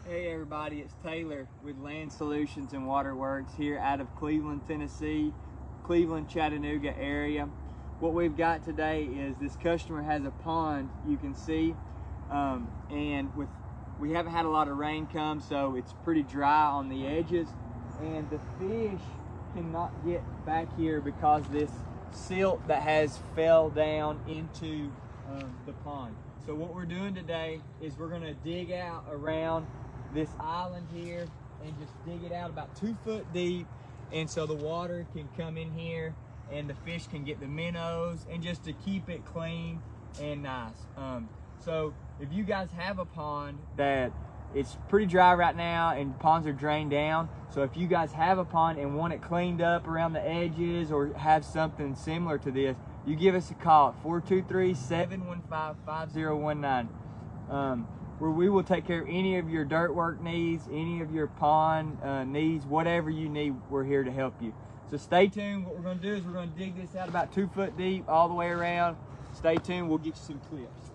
Hey everybody, it's Taylor with Land Solutions and Waterworks here out of Cleveland, Tennessee, Cleveland, Chattanooga area. What we've got today is this customer has a pond, you can see, and we haven't had a lot of rain come, so it's pretty dry on the edges, and the fish cannot get back here because this silt that has fell down into the pond. So what we're doing today is we're going to dig out around this island here and just dig it out about 2 foot deep, and so the water can come in here and the fish can get the minnows, and just to keep it clean and nice. So if you guys have a pond that it's pretty dry right now and ponds are drained down, so if you guys have a pond and want it cleaned up around the edges or have something similar to this, you give us a call at 423-715-5019. Where we will take care of any of your dirt work needs, any of your pond needs, whatever you need, we're here to help you. So stay tuned. What we're going to do is we're going to dig this out about 2 foot deep all the way around. Stay tuned, we'll get you some clips.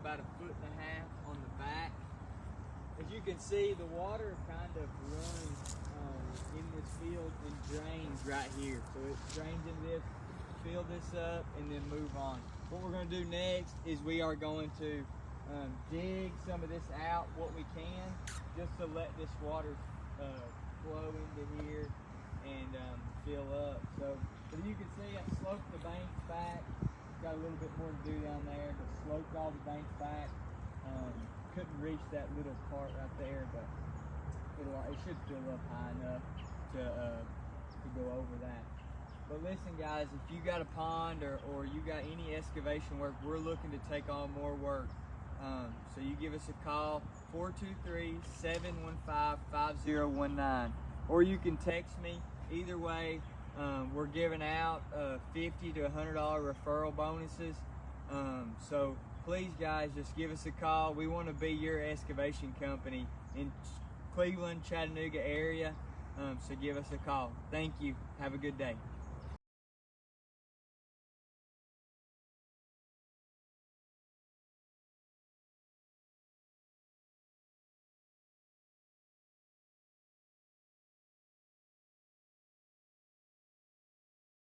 about 1.5 feet on the back. As you can see, the water kind of runs in this field and drains right here. So it drains into this, fill this up, and then move on. What we're going to do next is we are going to dig some of this out, what we can, just to let this water flow into here and fill up. So you can see I sloped the banks back. Got a little bit more to do down there, but sloped all the banks back. Couldn't reach that little part right there, but it should fill up high enough to go over that. But listen guys, if you got a pond or you got any excavation work, we're looking to take on more work. So you give us a call, 423-715-5019, or you can text me. Either way, we're giving out $50 to $100 referral bonuses. So please guys, just give us a call. We want to be your excavation company in Cleveland, Chattanooga area. So give us a call. Thank you. Have a good day.